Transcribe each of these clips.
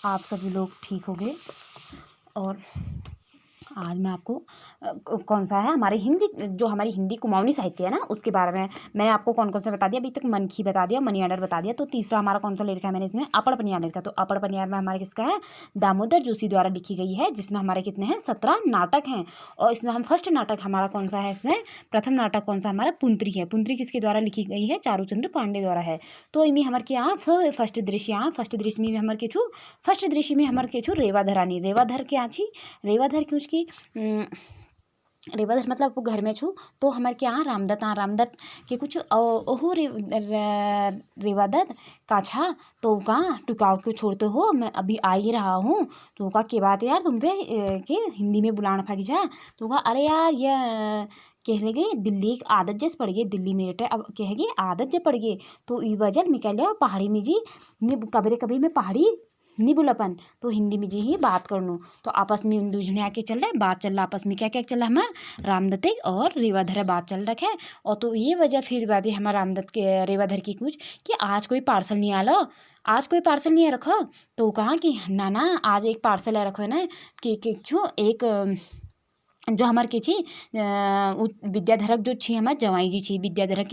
आप सभी लोग ठीक होंगे। और आज मैं आपको कौन सा है हमारी हिंदी कुमाऊनी साहित्य है ना, उसके बारे में मैंने आपको कौन कौन सा बता दिया। अभी तक मनखी बता दिया, मनियाडर बता दिया। तो तीसरा हमारा कौन सा ले रखा है मैंने इसमें, अपर पनियार ले रखा। तो अपर पनियार में हमारे किसका है, दामोदर जोशी द्वारा लिखी गई है, जिसमें हमारे कितने हैं, 17 नाटक हैं। और इसमें हम फर्स्ट नाटक हमारा कौन सा है, इसमें प्रथम नाटक कौन सा हमारा, पुंतरी है। पुंतरी किसके द्वारा लिखी गई है, चारूचंद्र पांडे द्वारा है। तो इनमें हमारे क्या फर्स्ट दृश्य में हमारे के छू फर्स्ट दृश्य में हमारे के छू रेवाधर रानी। रेवाधर क्या छी, रेवाधर क्यों की रेवाधर मतलब घर में छू। तो हमारे क्या रामदत्त के कुछ ओहो रेवादत्त काछा। तो का टुकाव क्यों छोड़ते हो, मैं अभी आ ही रहा हूँ। तो का के बात यार तुम के हिंदी में बुलाना फागी जा। तो का अरे यार ये कह लगे दिल्ली एक आदत जैसे पड़ गई, दिल्ली में अब कह गए आदत जे पड़ गई। तो ई वजह निकल लिया पहाड़ी में जी कभी मैं पहाड़ी नहीं बोलापन, तो हिंदी में जी ही बात कर लूँ। तो आपस में दूजने आके चल रहा है, बात चल रहा आपस में, क्या क्या चल रहा है हमारा रामदत्त और रेवाधर बात चल रखा है। और तो ये वजह फिर बात है हमारा रामदत्त के रेवाधर की कुछ कि आज कोई पार्सल नहीं आलो, आज कोई पार्सल नहीं है रखो। तो कहा कि ना आज एक पार्सल है रखो है ना कि छो एक जो हमारे के छी विद्याधरक जो छी हमारे जवाई जी छी, विद्याधरक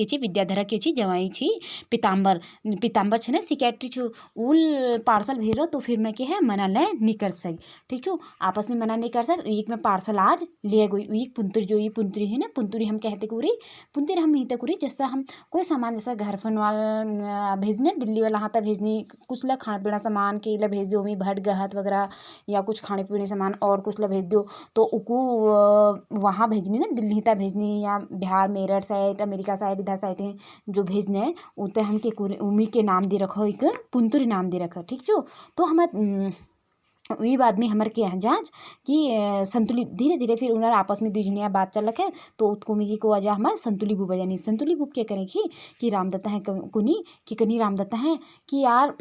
के छी जवाई छी पीताम्बर छे ना सिकेट्री छू उल पार्सल भेजो। तो फिर मैं के है मना ले नहीं कर सक, ठीक छू आपस में मना नहीं कर सक। एक में पार्सल आज ले गई एक पुंतरी, जो ये पुंतरी है ना, पुंतरी हम कहते कुरी पुंतरी हम ही तक जैसा हम कोई सामान जैसा घर फन वाला भेजने दिल्ली वाला हाँ तक भेजनी कुछ ला खाना पीना सामान के ला भेज दो, भट गहत वगैरह या कुछ खाने पीने सामान और कुछ ला भेज दो। तो उको वहाँ भेजनी ना, दिल्ली तक भेजनी या Bihar Meerut side America side इधर साइड है जो भेजने हैं उतने हम के उमी के नाम दे रखो, एक पुंतरी नाम दे रखो, ठीक छो। तो हमारे वही बाद में हमारे के यहाँ जाँच कि संतुलित धीरे धीरे फिर उन्होंने आपस में दुजनिया बात चल रखे। तो उत्कुमी जी को वजह हमारे संतुली बुबा जानी, संतुली बुब क्या करेगी कि रामदत्ता है कुनी कि कनी रामदत्ता है कि यार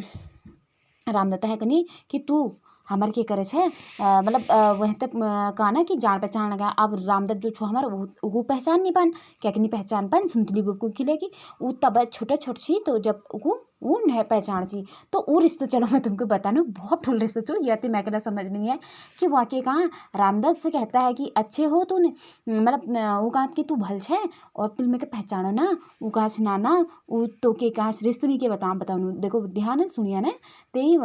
रामदत्ता है कनी कि तू हमारे के करे छे मतलब वह तक कहना कि जान पहचान लगा। अब रामदत्त जो छो हमारे वो पहचान नहीं पान, क्या कि नहीं पहचान पान सुनतली बुब को खिलेगी वो तब छोटे छोटे छी। तो जब वो नहीं पहचान सी तो वो रिश्ता चलो मैं तुमको बताना बहुत ठुल रिश्ता छो। यह तो मैं कहना समझ में नहीं आया कि वाकई कहाँ रामदत्त से कहता है कि अच्छे हो तू मतलब वो कहा कि तू भल छे और तिल में के पहचानो ना वो कहा से ना वो तो के कहा रिश्ते नहीं के बताओ देखो ध्यान सुनिए ना। तेरी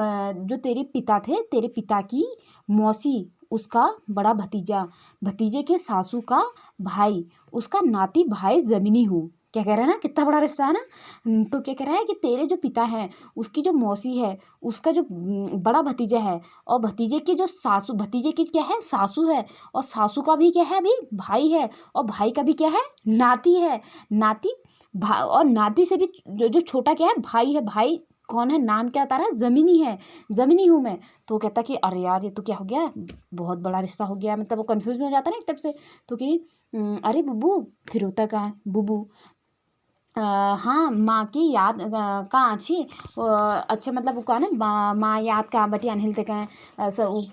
जो तेरे पिता थे, तेरे पिता की मौसी उसका बड़ा भतीजे के सासू का भाई, उसका नाती भाई जमीनी हूँ। क्या कह रहा है ना, कितना बड़ा रिश्ता है ना। तो क्या कह रहा है कि तेरे जो पिता है उसकी जो मौसी है उसका जो बड़ा भतीजा है और भतीजे की जो सासू, भतीजे की क्या है सासू है और सासू का भी क्या है अभी भाई है और भाई का भी क्या है नाती है, नाती और नाती से भी जो छोटा क्या है भाई है। भाई कौन है, नाम क्या बता रहा है, जमीनी है, जमीनी हूँ मैं। तो कहता कि अरे यार ये तो क्या हो गया, बहुत बड़ा रिश्ता हो गया। मतलब वो कंफ्यूज में हो जाता ना एक तब से। तो कि अरे बुबू, फिर होता कहाँ बुबू हाँ माँ की याद कहाँ अच्छी अच्छा मतलब वो कहा ना माँ याद कहाँ बटी अनहिल तक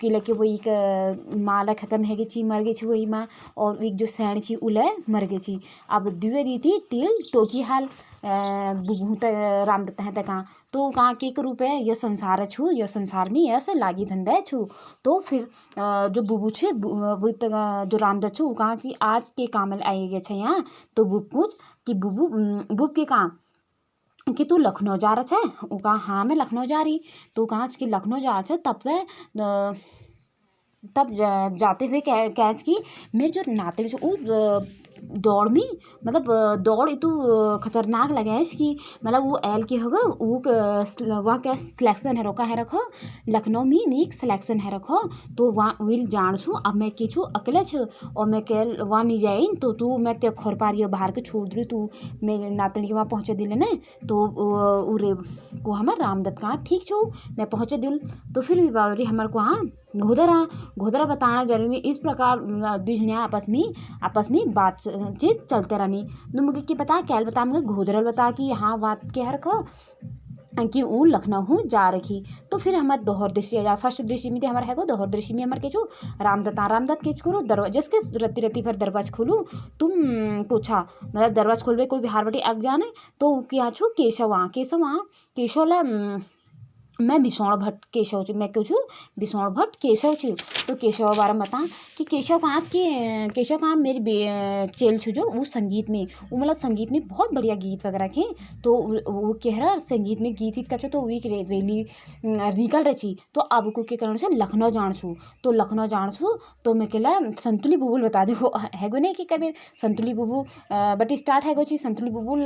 के लेके वही माँ ला खत्म है छी मर गई छी वही माँ। और एक जो सैण छी उले मर गई छी। अब दुए दी थी तिल टोकी हाल बुबू रामदत्ता है तक तो कहाँ के रूप है यह संसार छू, यह संसार में ऐसे लागी धंधा है छू। तो फिर जो बुबू छे जो रामदत्त छू कहाँ की आज के कामल आए गए छे यहाँ। तो बुब पूछ कि बुब के कहाँ कि तू लखनऊ जा रहा है। वो कहा हाँ मैं लखनऊ जा रही। तो कहाँ कि लखनऊ जा रहा है तब से तब जाते हुए कैच की मेरे जो नाते दौड़ में मतलब दौड़ इतू खतरनाक लगा है इसकी। मतलब वो एल के होगा वो वहाँ क्या सिलेक्शन है रोका है रखो लखनऊ में एक सिलेक्शन है रखो। तो वहाँ विल जान छू अब मैं के छू अकेले छू और मैं कल वहाँ नहीं जाए तो तू मैं ते खोर पा रही बाहर के छोड़ दी तू मेरे नातनी के वहाँ पहुँचे दिले न। तो उरे को हमारे रामदत्त कहाँ ठीक छू मैं पहुँचे दिल। तो फिर भी बाबरी हमारे को हाँ घोदरा बताना जरूरी। इस प्रकार दुनिया आपस में बातचीत चलते रहनी। तो मुझे क्या बता क्या बता मुझे घोदरल बता कि हाँ बात क्या रखो कि वो लखनऊ जा रखी। तो फिर हमारे दोहर दृश्य या फर्स्ट दृश्य में हमारे है दोहर दृश्य में हमारे के जो रामदत्त के करो दरवाजा जिसके रत्ती रत्ती पर दरवाजा खोलूँ तुम पूछा मतलब दरवाजा खोलवे कोई बिहार बटी अग जाने। तो क्या छू केशव ला मैं बिसौण भट्ट केशव मैं क्यों छूँ बिसौण भट्ट केशव छूँ। तो केशव बारे में बता कि केशव कहाँ मेरी चेल छू जो वो संगीत में वो मतलब संगीत में बहुत बढ़िया गीत वगैरह के। तो वो कह रहा संगीत में गीत कच्छो तो वी रैली निकल रही। तो अब को के कारण से लखनऊ जान छू। तो लखनऊ जान छू तो मैं कहला संतुली बुबुल बता देखो हैगो नहीं कि कर संतुली बुबू बट स्टार्ट हैगो ची संतुली बुबुल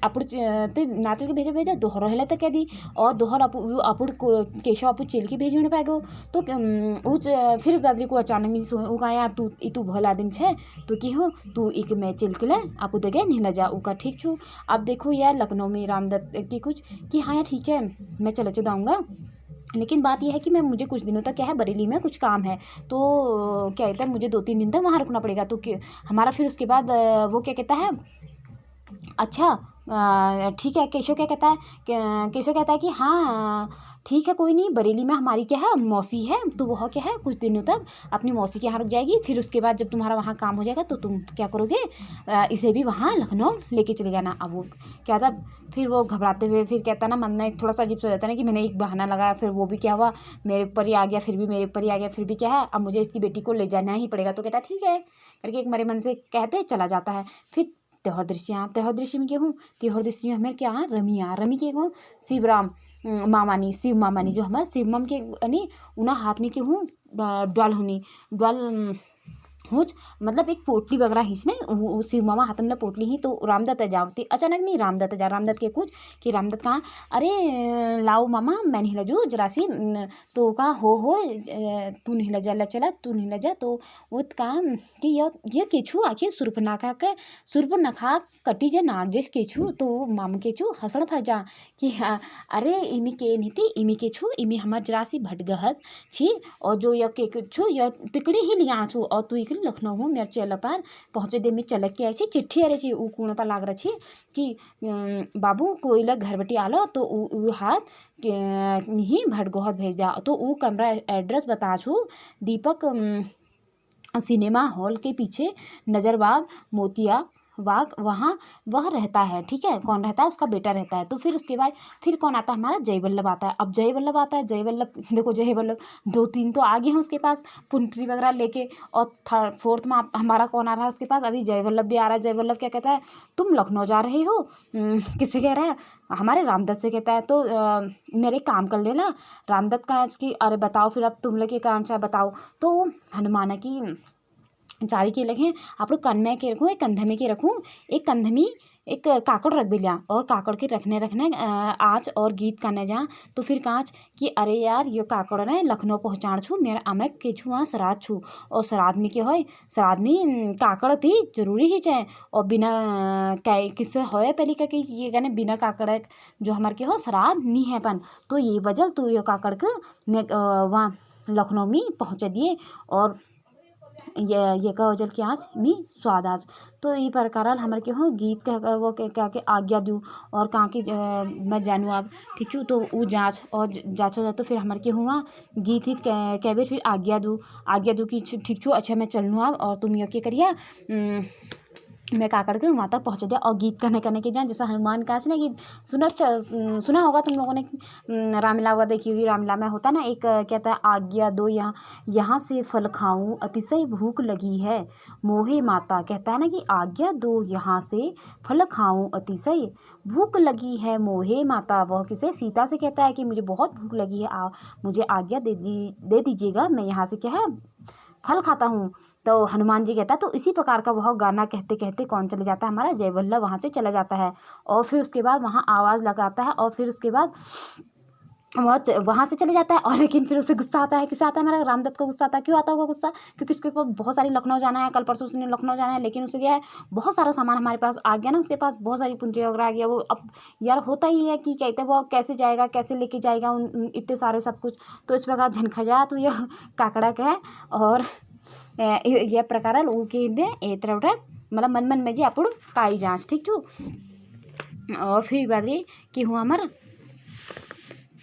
अपुड़ नाचल के भेजो दोहर रहेला तो कह दी और दोहर अपुड़ केशव अपुड़ चेल के भेज में पाएगो। तो फिर बद्री को अचानक में वो कहा यार तू भल आदमी छे तो की हो तू एक मैं चेल के ले आपू दे नहीं ले जा उका ठीक छू। अब देखो यार लखनऊ में रामदत्त की कुछ कि हाँ यार ठीक है मैं चले जाऊँगा लेकिन बात यह है कि मैं मुझे कुछ दिनों तक क्या है बरेली में कुछ काम है। तो क्या कहता है मुझे 2-3 दिन तक वहाँ रुकना पड़ेगा। तो हमारा फिर उसके बाद वो क्या कहता है अच्छा ठीक है। केशव कहता है कि हाँ ठीक है कोई नहीं बरेली में हमारी क्या है मौसी है तो वह क्या है कुछ दिनों तक अपनी मौसी के यहाँ रुक जाएगी। फिर उसके बाद जब तुम्हारा वहाँ काम हो जाएगा तो तुम क्या करोगे इसे भी वहाँ लखनऊ लेके चले जाना। अब वो क्या था फिर वो घबराते हुए फिर कहता ना मन में थोड़ा सा अजीब सा रहता ना कि मैंने एक बहाना लगाया फिर वो भी क्या हुआ मेरे ऊपर ही आ गया फिर भी मेरे ऊपर ही आ गया फिर भी क्या है अब मुझे इसकी बेटी को ले जाना ही पड़ेगा। तो कहता ठीक है करके एक मरे मन से कहते चला जाता है। फिर त्योहार दृश्य में क्या हूँ त्योहार दृश्य में हमें क्या रमी के हूँ शिवराम मामानी शिव मामानी जो हमारे शिव माम के अने उना हाथ में के हूँ डॉल होनी डॉल होच मतलब एक पोटली वगैरह हिंचने वो शिव मामा हाथ में पोटली ही। तो रामदत्त जावती अचानक नहीं रामदत्त के कुछ कि रामदत्त कहाँ अरे लाओ मामा मैं नहीं लजू जरा सी। तो कहाँ हो तू नहीं लजा ला चला तू नहीं लजा। तो वो कहाँ कि ये केछू आखिर सुर्पनखा कटी जे नाग जैस केछू। तो मामा केछू हंसण फा जा कि अरे इमी के नहीं थी इमी केछू इमी हमार जरा सी भटगहत छी और जो यह केछू यह तिकड़ी ही लिया छू और तू लखनऊ हूँ मेरे चल पार पहुँचे दे में चलक के आई चिट्ठी आ रही ऊ कूण पर लाग रही कि बाबू कोई लग घर बटी आलो तो ऊ हाथ ही भटगोहत भेज जा। तो ऊ कमरा एड्रेस बता छू दीपक सिनेमा हॉल के पीछे नजरबाग मोतिया वाग वहाँ वह रहता है। ठीक है कौन रहता है उसका बेटा रहता है। तो फिर उसके बाद फिर कौन आता है हमारा जय वल्लभ आता है। अब जय वल्लभ आता है जय वल्लभ देखो जय वल्लभ 2-3 तो आगे हैं उसके पास पुंटरी वगैरह लेके और फोर्थ में हमारा कौन आ रहा है उसके पास अभी जय वल्लभ भी आ रहा है। जय वल्लभ क्या कहता है तुम लखनऊ जा रहे हो किससे कह रहा है हमारे रामदत्त से कहता है। तो मेरे काम कर लेना रामदत्त का कि अरे बताओ फिर अब तुम लोग के कारण से बताओ। तो हनुमान की चारी के लगे आप लोग कन में के रखूँ एक कंधे में के रखूँ एक कंधे में एक काकड़ रख भी लिया और काकड़ के रखने आज और गीत करने जा। तो फिर कांच कि अरे यार ये काकड़ ने लखनऊ पहुँचाण छू मेरा अमेक के छू वहाँ श्राद्ध छू और श्राद्ध में क्या हो श्राद्ध में काकड़ थी जरूरी ही चाहे और बिना किससे होए पहले क्या कि ये कहने बिना काकड़ जो हमारे के हो श्राद्ध नहीं है पन। तो ये वजह तो ये काकड़ के वहाँ लखनऊ में पहुँचा दिए और ये का वजल के आज मी स्वाद आज। तो ये प्रकार हमारे के हो गीत का वो क्या के आज्ञा दूँ और कहाँ की मैं जानूँ आप ठीक छू। तो वो जाँच हो जाए तो फिर हमारे के हुआ गीत हित कह बेर फिर आज्ञा दूँ कि ठीक छू अच्छा मैं चलूँ आप और तुम ये क्या करिए मैं काकड़ के वहाँ तक पहुँच दिया। और गीत करने के जाए जैसा हनुमान का ना गीत सुना होगा तुम लोगों ने रामलीला वगैरह देखी होगी। रामलीला में होता ना एक कहता है आज्ञा दो यहाँ से फल खाऊं अतिशय भूख लगी है मोहे माता। कहता है ना कि आज्ञा दो यहाँ से फल खाऊं अतिशय भूख लगी है मोहे माता। वह किसे सीता से कहता है कि मुझे बहुत भूख लगी है मुझे आज्ञा दे दीजिएगा मैं यहाँ से क्या है फल खाता हूँ। तो हनुमान जी कहता है तो इसी प्रकार का वह गाना कहते कहते कौन चले जाता है हमारा जय वल्लभ वहाँ से चला जाता है और फिर उसके बाद वहाँ आवाज़ लगाता है और फिर उसके बाद वहाँ से चले जाता है। और लेकिन फिर उसे गुस्सा आता है किसे आता है हमारा रामदत्त को गुस्सा आता है। क्यों आता होगा गुस्सा क्योंकि उसके पास बहुत सारी लखनऊ जाना है कल परसों उसने लखनऊ जाना है लेकिन उसे क्या है बहुत सारा सामान हमारे पास आ गया ना उसके पास बहुत सारी पूंजी वगैरह आ गया। वो अब यार होता ही है कि कहते हैं वो कैसे जाएगा कैसे लेके जाएगा इतने सारे सब कुछ। तो इस प्रकार झनखजा तो यह काकड़ा का है और यह प्रकार मतलब मन में जी आपण काई जाँच ठीक छू। और फिर बाद कि हुआ हमार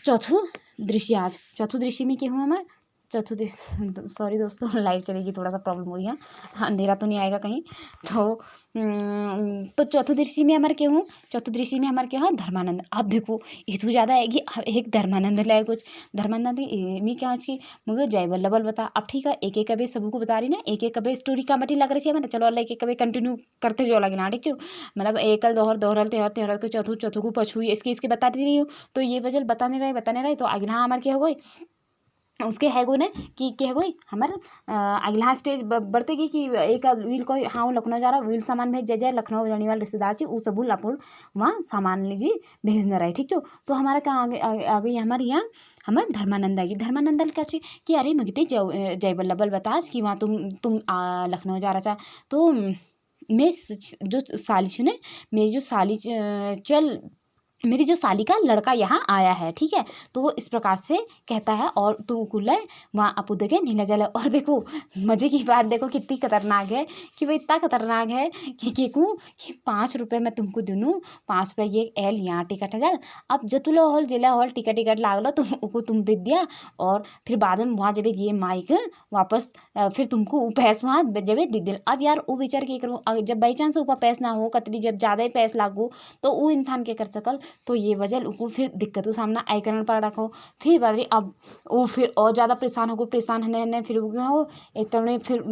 चौथो दृश्य में क्या हुआ हमार सॉरी दोस्तों, लाइट चलेगी, थोड़ा सा प्रॉब्लम हो रही है, अंधेरा तो नहीं आएगा कहीं। तो चतुर्दशी में हमारे क्यों, चतुर्दशी में हमारे क्या है धर्मानंद। आप देखो ये तो ज़्यादा है कि एक धर्मानंद लाए कुछ धर्मानंद मैं क्या आज की मगर जय बल्लभ बता। अब ठीक है, एक एक कभी सबको बता रही ना, एक एक कभी स्टोरी कामटी लग रही है मैंने, चलो अल्लाह एक एक कभी कंटिन्यू करते जो लगे ना, ठीक है। मतलब एकल दोहर दोहरल त्योहार त्योहार को चौथू को पछुई इसके बता दे रही हूँ। तो ये वजह बताने रहे तो अगला हमारे क्या हो गई उसके है गो ने कि क्या है गई हमारे अगला स्टेज बढ़ते गई कि एक व्हील को हाँ लखनऊ जा रहा व्हील सामान भेज जय लखनऊ जाने वाले रिश्तेदार थी वो सब लापुर वहाँ सामान लीजिए भेजना रहे, ठीक तो हमारा कहाँ आ गई हमारे यहाँ हमारे धर्मानंद आएगी। धर्मानंदल क्या चाहिए कि अरे मगते जय बल्लभ बताज कि वहाँ तुम लखनऊ जा रहा था। तो मैं जो साली सुने मेरी जो साली चल मेरी जो साली का लड़का यहाँ आया है, ठीक है। तो वो इस प्रकार से कहता है और तू कुल्ला वहाँ अपू देखे नीला जला। और देखो मज़े की बात देखो कितनी खतरनाक है कि वो इतना खतरनाक है कि कहूँ कि 5 रुपये मैं तुमको दूँ 5 रुपये ये एल यहाँ टिकट है चल। अब जतुलो हॉल जिला हॉल टिकट लागलो तुम दे दिया। और फिर बाद में वहाँ जब ये माइक वापस फिर तुमको पैस वहाँ जब दे दिल। अब यार वो विचार के करूँ जब बाई चांस ऊपर पैस ना हो कतरी जब ज़्यादा ही पैस लागू तो वो इंसान के कर सकल। तो ये वजह उनको फिर दिक्कतों सामना आई करना पड़ रखो। फिर बारी अब वो फिर और ज़्यादा परेशान हो गए, परेशान है फिर वो एक तरह फिर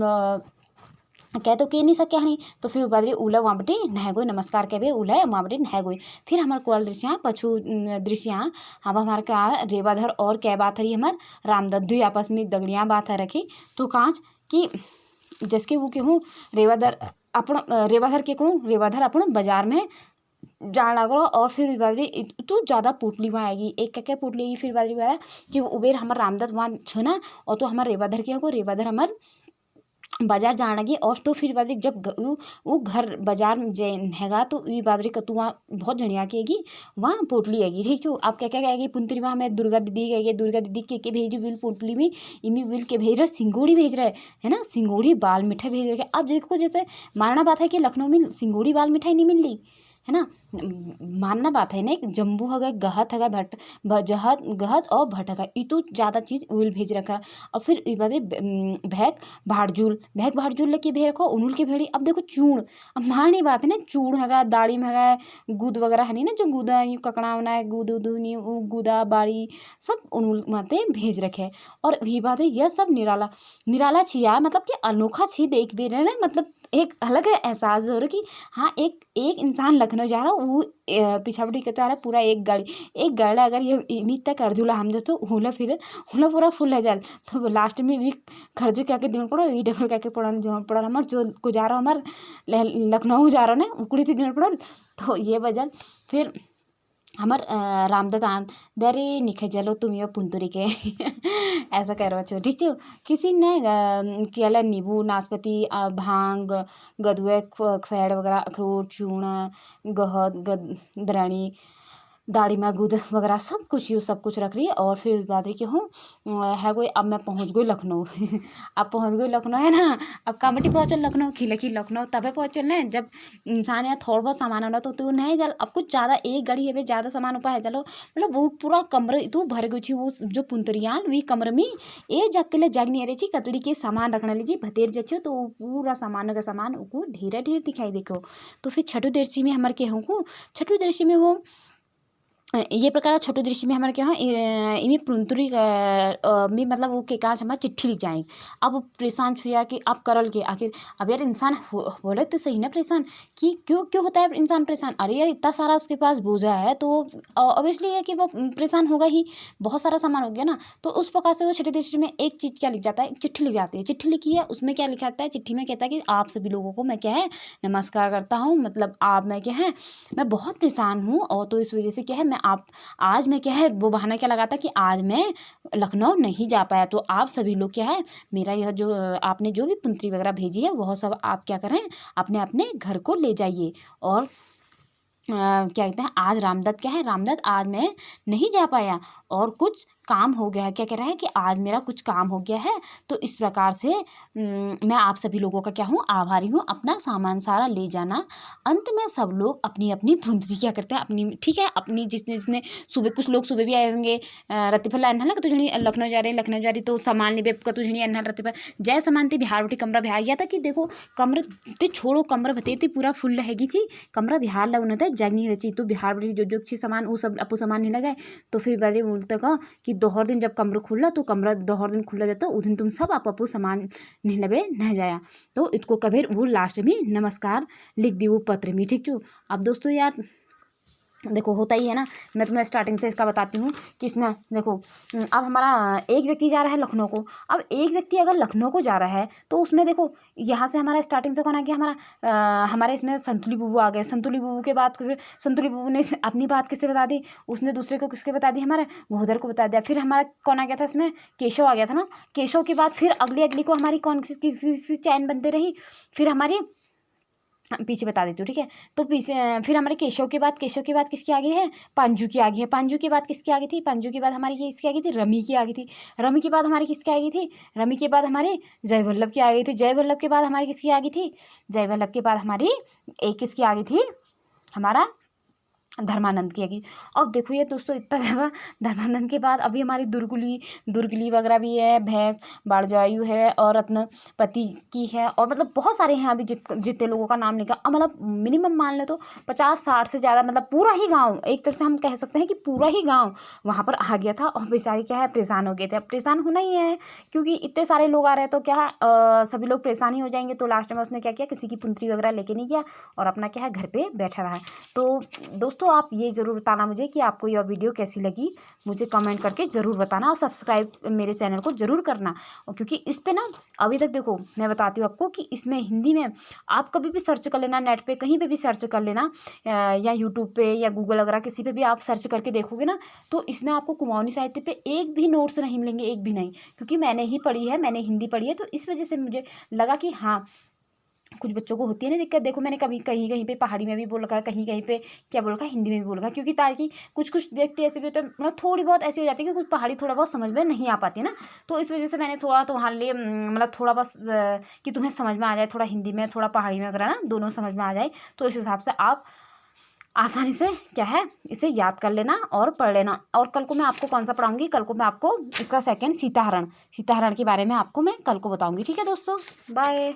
कह तो कह नहीं सके हनी। तो फिर बादरी उला वहाँ बटे नह गई नमस्कार कह भी उला वहाँ बटे नह गई। फिर हमारे कोल दृश्य पछू दृश्य हम हमारे क्या रेवाधर और क्या बात है हमारे रामदद्दू आपस में दगड़ियाँ बात है रखी। तो काँच कि जिसके वो कहूँ रेवाधर के कहूँ रेवाधर अपन बाजार में जान लग रहा। और फिर बादरी तो ज़्यादा पोटली वहाँ आएगी एक क्या पोटली आएगी। फिर बादरी वाला कि उबेर हमारे रामदत्त वहाँ छना और तो हमारे रेवाधर के हो रेवाधर हमारे बाजार जान लगी। और तो फिर बादरी जब वो घर बाजार हैगा तो ये बादरी कतु वहाँ बहुत झड़िया की वहाँ पोटली आएगी, ठीक है। आप क्या क्या कहेगी पुंतरी वहाँ मैं दुर्गा दीदी कहेगी दुर्गा दीदी के भेज बिल पोटली में इमी बिल के भेज रहे सिंगोड़ी भेज रहे है ना, सिंगोड़ी बाल मिठाई भेज रहे। अब देखो जैसे मानना बात है कि लखनऊ में सिंगोड़ी बाल मिठाई नहीं मिल रही है ना, मानना बात है ना। एक जम्बू है गहत है गहत और भट है ये तो ज़्यादा चीज़ उल भेज रखा। और फिर भैक भाड़जूल लेके भेज रखो उनुल के भेड़ी। अब देखो चूड़ अब मारनी बात है ना, चूड़ है दाढ़ी में है गुद वगैरह है नहीं ना, जो गुदा यूँ ककड़ा होना है गुद उद गुदा बाड़ी सब उनुल माते भेज रखे। और ये बात है यह सब निराला छिया मतलब कि अनोखा छी देख भी रहे मतलब एक अलग एहसास हो रहा कि हाँ एक इंसान लखनऊ जा रहा वो पिछावटी के जा रहा पूरा एक गाड़ी अगर ये इमित तक कर दूला हम जब तो होला पूरा फुल है जाल। तो लास्ट में भी खर्चे क्या के दिन पड़ो ये डबल क्या के पड़ा हमारे जो गुजारा हमारे लखनऊ जा रहा ना उकड़ी थी दिन पड़ो। तो ये वजह फिर हमार रामदत्त दरे निखे चलो तुम यो पुंतुरी के ऐसा कह रहा छो, ठीक है। किसी ने केला नींबू नाशपाती भांग गदुए खैड़ वगैरह अखरोट चूर्ण दरानी दाढ़ी में गुद वगैरह सब कुछ रख रही है। और फिर उस बात है कि हूँ है कोई अब मैं पहुँच गई लखनऊ अब पहुँच गई लखनऊ है ना। अब कामटी पहुँचल लखनऊ खिलकी लखनऊ तबे पहुँचल ना जब इंसान यहाँ थोड़ा बहुत सामान आना तो नहीं चल। अब कुछ ज़्यादा एक गाड़ी है ज़्यादा सामान ऊपर है चलो मतलब वो पूरा कमरे तो भर गई थी वो जो पुंतरियान वही कमरे में एक जग के लिए जग नहीं रही थी कतड़ी के सामान रखने लीजिए भतेर जच्चे तो पूरा सामान का सामान को ढेर दिखाई देखो। तो फिर छठो दृष्टि में हमारे क्या हूँ छठो दृष्टि में वो ये प्रकार छोटे दृश्य में हमारे क्या है इमी पुंतरी में मतलब वो के कांच हमारा चिट्ठी लिख जाएंगे। अब परेशान छू यार कि आप करल के आखिर अब यार इंसान बोले तो सही ना परेशान कि क्यों होता है इंसान परेशान। अरे यार इतना सारा उसके पास बोझा है तो ऑब्वियसली है कि वो परेशान होगा ही, बहुत सारा सामान हो गया ना। तो उस प्रकार से वो छठे दृश्य में एक चीज़ क्या लिख जाता है चिट्ठी लिख जाती है। चिट्ठी लिखी है उसमें क्या लिखा जाता है चिट्ठी में कहता है कि आप सभी लोगों को मैं क्या है नमस्कार करता हूँ मतलब आप मैं क्या है मैं बहुत परेशान हूँ और तो इस वजह से क्या है मैं आप आज मैं क्या है वो बहाना क्या लगाता कि आज मैं लखनऊ नहीं जा पाया। तो आप सभी लोग क्या है मेरा यह जो आपने जो भी पुंतरी वगैरह भेजी है वह सब आप क्या करें अपने अपने घर को ले जाइए। और क्या कहते हैं आज रामदत्त क्या है रामदत्त आज मैं नहीं जा पाया और कुछ काम हो गया है, क्या कह रहा है कि आज मेरा कुछ काम हो गया है, तो इस प्रकार से मैं आप सभी लोगों का क्या हूँ, आभारी हूँ, अपना सामान सारा ले जाना। अंत में सब लोग अपनी अपनी भुंदरी क्या करते हैं, अपनी ठीक है अपनी जिसने जिसने सुबह, कुछ लोग सुबह भी आए होंगे, रतिफल अन्हल ना तुझे लखनऊ जा रही तो सामान ले बेप का तुझे अन्हल रतिफल जय सामान थी बिहार उठी कमरा बिहार गया था कि देखो कमर ते छोड़ो कमरा भते थी पूरा फुल रहेगी ची कमरा बिहार लगना था जग नहीं रही तो बिहार बड़ी जो ची सामान वो सब अपो सामान नहीं लगाए। तो फिर बड़े बोलते कहा कि दोहर दिन जब कमरा खुला तो कमरा दोहर दिन खुला जाता उस दिन तुम सब आप अपो सामान नहीं लबे नहीं जाया। तो इसको कभी वो लास्ट में नमस्कार लिख दी वो पत्र में, ठीक छो। अब दोस्तों यार देखो होता ही है ना, मैं तुम्हें स्टार्टिंग से इसका बताती हूँ कि इसमें देखो अब हमारा एक व्यक्ति जा रहा है लखनऊ को। अब एक व्यक्ति अगर लखनऊ को जा रहा है तो उसमें देखो यहाँ से हमारा स्टार्टिंग से कौन आ गया, हमारे इसमें संतुली बुबू आ गए। संतुली बुबू के बाद फिर संतुली बुबू ने अपनी बात किससे बता दी, उसने दूसरे को किसके बता दी, हमारे घोधर को बता दिया। फिर हमारा कौन आ गया था इसमें, केशव आ गया था ना। केशव के बाद फिर अगली को हमारी कौन किसी चैन बनते रही, फिर हमारी पीछे बता देती हूँ ठीक है। तो पीछे फिर हमारे केशव के बाद किसकी आ गई है, पांजू की आ गई है। पांजू के बाद किसकी आ गई थी, पांजू के बाद हमारी ये इसकी आ गई थी, रमी की आ गई थी। रमी के बाद हमारी किसकी आ गई थी, रमी के बाद हमारी जय वल्लभ की आ गई थी। जय वल्लभ के बाद हमारी किसकी आ गई थी, जय वल्लभ के बाद हमारी एक किसकी आ गई थी, हमारा धर्मानंद की आएगी। अब देखो ये दोस्तों इतना ज़्यादा धर्मानंद के बाद अभी हमारी दुर्गली वगैरह भी है, भैंस बाड़जायु है और रत्नपति की है, और मतलब बहुत सारे हैं अभी जितने लोगों का नाम लिखा। अब मतलब मिनिमम मान लो तो 50-60 से ज़्यादा, मतलब पूरा ही गाँव, एक तरह से हम कह सकते हैं कि पूरा ही गाँव वहाँ पर आ गया था। और बेचारे क्या है परेशान हो गए थे। अब परेशान होना ही है क्योंकि इतने सारे लोग आ रहे हैं तो क्या सभी लोग परेशान ही हो जाएंगे। तो लास्ट में उसने क्या किया, किसी की पुंतरी वगैरह लेके नहीं गया और अपना क्या है घर पर बैठा रहा। तो दोस्तों आप ये ज़रूर बताना मुझे कि आपको यह वीडियो कैसी लगी, मुझे कमेंट करके ज़रूर बताना और सब्सक्राइब मेरे चैनल को ज़रूर करना। और क्योंकि इस पे ना अभी तक देखो मैं बताती हूँ आपको कि इसमें हिंदी में आप कभी भी सर्च कर लेना, नेट पे कहीं पे भी सर्च कर लेना, या यूट्यूब पे या गूगल वगैरह किसी पे भी आप सर्च करके देखोगे ना, तो इसमें आपको कुमाऊनी साहित्य पे एक भी नोट्स नहीं मिलेंगे, एक भी नहीं। क्योंकि मैंने ही पढ़ी है, मैंने हिंदी पढ़ी है, तो इस वजह से मुझे लगा कि हाँ कुछ बच्चों को होती है ना दिक्कत। देखो मैंने कभी कहीं कहीं पे पहाड़ी में भी बोल रखा है, कहीं कहीं पे क्या बोल रखा है, हिंदी में भी बोल रखा है। क्योंकि ताकि कुछ व्यक्ति ऐसे भी होते हैं, मतलब थोड़ी बहुत ऐसी हो जाती है कि कुछ पहाड़ी थोड़ा बहुत समझ में नहीं आ पाती ना। तो इस वजह से मैंने थोड़ा तुम्हारे लिए मतलब थोड़ा बस कि तुम्हें समझ में आ जाए, थोड़ा हिंदी में थोड़ा पहाड़ी में वगैरह ना दोनों समझ में आ जाए, तो इस हिसाब से आप आसानी से क्या है इसे याद कर लेना और पढ़ लेना। और कल को मैं आपको कौन सा पढ़ाऊँगी, कल को मैं आपको इसका सेकंड सीताहरण के बारे में आपको मैं कल को बताऊँगी। ठीक है दोस्तों, बाय।